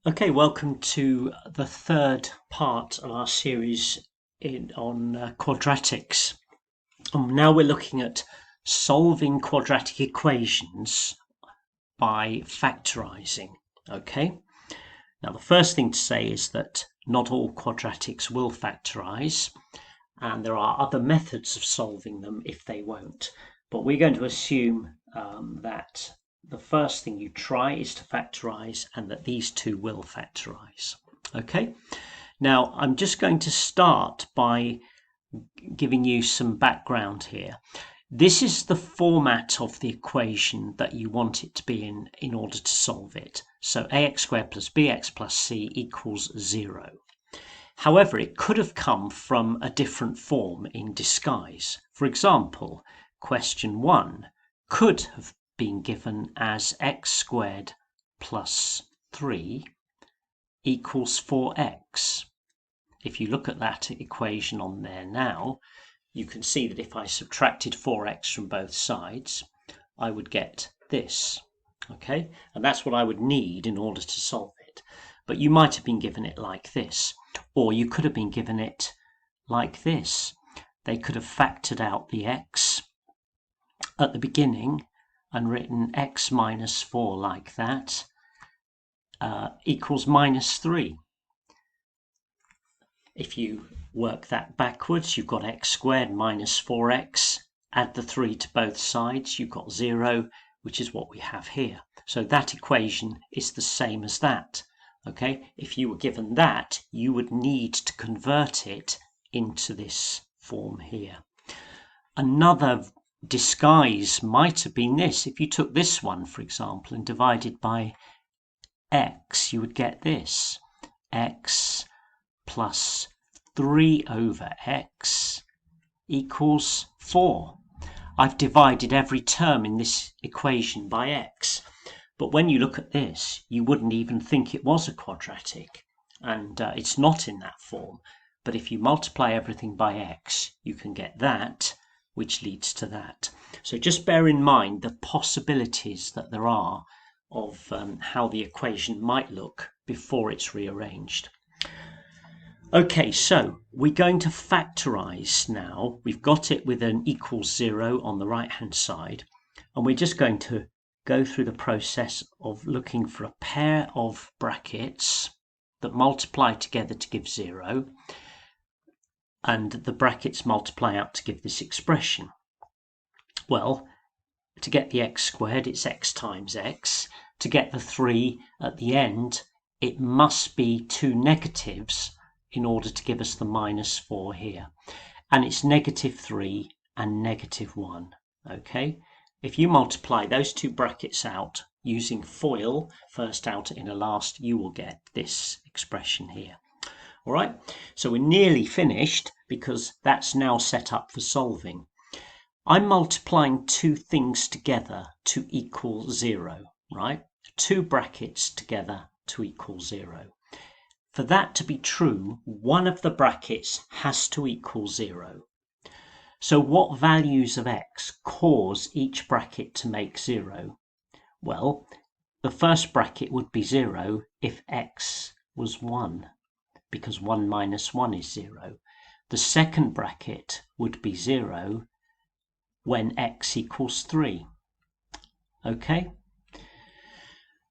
Okay, welcome to the third part of our series on quadratics. Now we're looking at solving quadratic equations by factorising. Okay, now the first thing to say is that not all quadratics will factorise, and there are other methods of solving them if they won't. But we're going to assume that the first thing you try is to factorize and that these two will factorize. Okay, now I'm just going to start by giving you some background here. This is the format of the equation that you want it to be in order to solve it. So ax squared plus bx plus c equals 0. However, it could have come from a different form in disguise. For example, question 1 could have been given as x squared plus 3 equals 4x. If you look at that equation on there now, you can see that if I subtracted 4x from both sides, I would get this. Okay, and that's what I would need in order to solve it. But you might have been given it like this, or you could have been given it like this. They could have factored out the x at the beginning and written x minus 4 like that equals minus 3. If you work that backwards, you've got x squared minus 4x, add the 3 to both sides, you've got 0, which is what we have here. So that equation is the same as that. Okay, if you were given that, you would need to convert it into this form here. Another disguise might have been this. If you took this one, for example, and divided by x, you would get this. X plus 3 over x equals 4. I've divided every term in this equation by x. But when you look at this, you wouldn't even think it was a quadratic. And it's not in that form. But if you multiply everything by x, you can get that, which leads to that. So just bear in mind the possibilities that there are of how the equation might look before it's rearranged. Okay, so we're going to factorize now. We've got it with an equals 0 on the right hand side, and we're just going to go through the process of looking for a pair of brackets that multiply together to give 0, and the brackets multiply out to give this expression. Well, to get the x squared, it's x times x. To get the 3 at the end, it must be two negatives in order to give us the minus 4 here. And it's negative 3 and negative 1. Okay, if you multiply those two brackets out using FOIL, first out inner last, you will get this expression here. All right, so we're nearly finished because that's now set up for solving. I'm multiplying two things together to equal 0, right? Two brackets together to equal 0. For that to be true, one of the brackets has to equal 0. So what values of x cause each bracket to make 0? Well, the first bracket would be 0 if x was 1, because 1 minus 1 is 0. The second bracket would be 0 when x equals 3. Okay?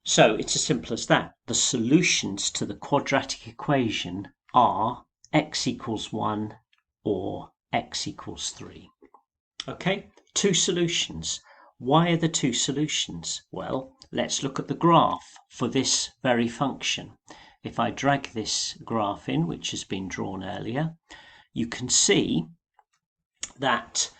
So it's as simple as that. The solutions to the quadratic equation are x equals 1 or x equals 3. Okay? Two solutions. Why are the two solutions? Well, let's look at the graph for this very function. If I drag this graph in, which has been drawn earlier, you can see that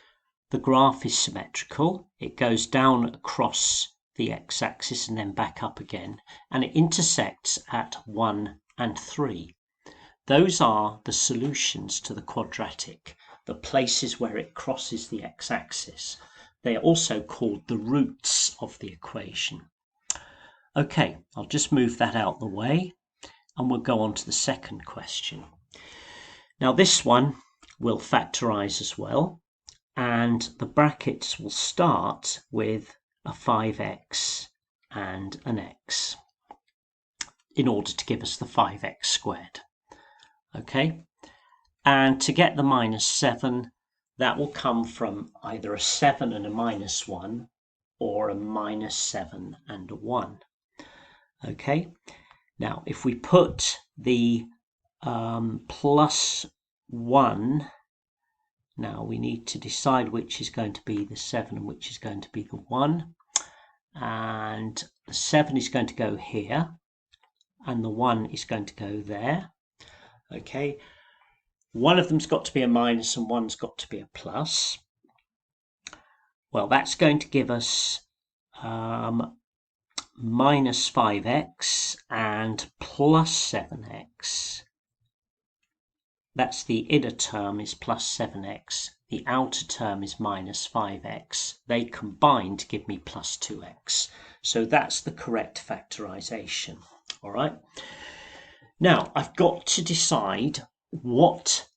the graph is symmetrical. It goes down across the x-axis and then back up again, and it intersects at 1 and 3. Those are the solutions to the quadratic, the places where it crosses the x-axis. They are also called the roots of the equation. Okay, I'll just move that out the way, and we'll go on to the second question. Now this one will factorize as well, and the brackets will start with a 5x and an x. in order to give us the 5x squared. Okay, and to get the minus 7, that will come from either a 7 and a minus 1 or a minus 7 and a 1. Okay, now if we put the plus 1, now we need to decide which is going to be the 7 and which is going to be the 1. And the 7 is going to go here, and the 1 is going to go there. Okay, one of them's got to be a minus and one's got to be a plus. Well, that's going to give us minus 5x and plus 7x. That's the inner term is plus 7x. The outer term is minus 5x. They combine to give me plus 2x. So that's the correct factorisation. All right. Now, I've got to decide what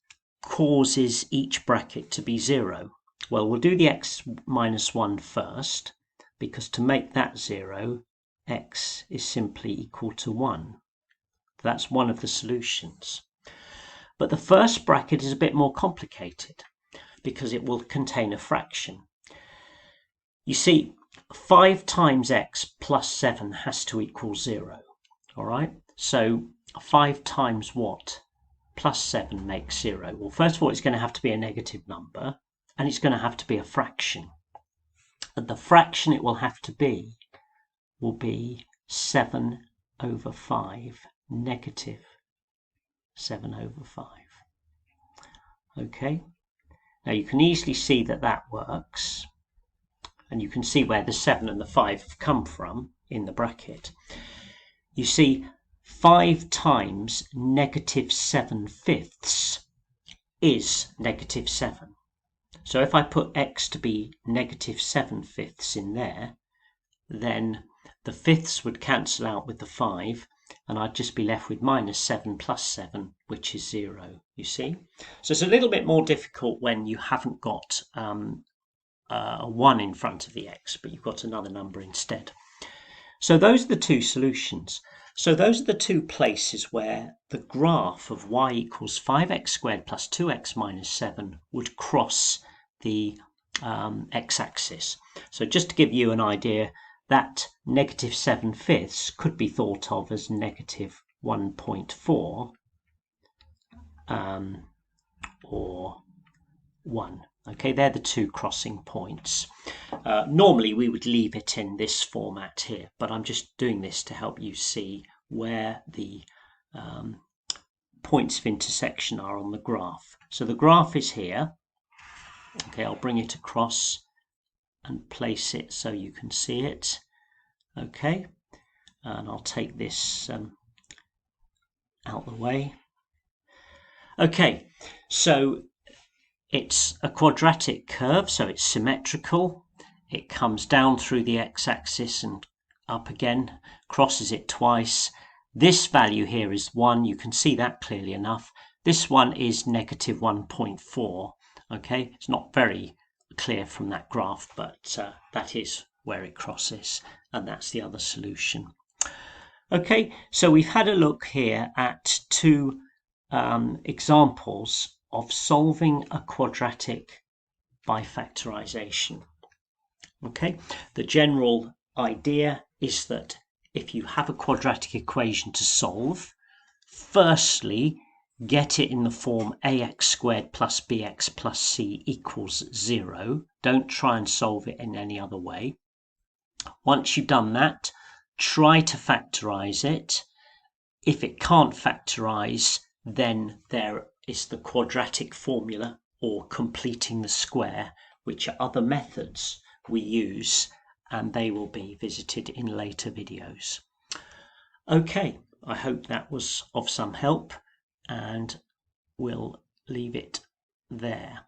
causes each bracket to be 0. Well, we'll do the x minus 1 first, because to make that 0, x is simply equal to 1. That's one of the solutions. But the first bracket is a bit more complicated because it will contain a fraction. You see, 5 times x plus 7 has to equal 0. All right, so 5 times what? Plus 7 makes 0. Well, first of all, it's going to have to be a negative number, and it's going to have to be a fraction. And the fraction it will have to be will be 7 over 5, negative 7 over 5. Okay, now you can easily see that that works, and you can see where the 7 and the 5 have come from in the bracket. You see, 5 times negative 7/5 is negative 7. So if I put x to be negative 7/5 in there, then the fifths would cancel out with the 5, and I'd just be left with minus 7 plus 7, which is 0, you see. So it's a little bit more difficult when you haven't got a 1 in front of the x, but you've got another number instead. So those are the two solutions. So those are the two places where the graph of y equals 5x squared plus 2x minus 7 would cross the x-axis. So just to give you an idea, that negative 7/5 could be thought of as negative 1.4 or 1. Okay, they're the two crossing points. Normally we would leave it in this format here, but I'm just doing this to help you see where the points of intersection are on the graph. So the graph is here. Okay, I'll bring it across and place it so you can see it. Okay, and I'll take this out the way. Okay, so it's a quadratic curve, so it's symmetrical. It comes down through the x-axis and up again, crosses it twice. This value here is 1. You can see that clearly enough. This one is negative 1.4. Okay, it's not very clear from that graph, but that is where it crosses, and that's the other solution. Okay, so we've had a look here at two examples of solving a quadratic by factorisation. Okay, the general idea is that if you have a quadratic equation to solve, firstly, get it in the form ax squared plus bx plus c equals 0. Don't try and solve it in any other way. Once you've done that, try to factorise it. If it can't factorise, then there is the quadratic formula or completing the square, which are other methods we use, and they will be visited in later videos. Okay, I hope that was of some help, and we'll leave it there.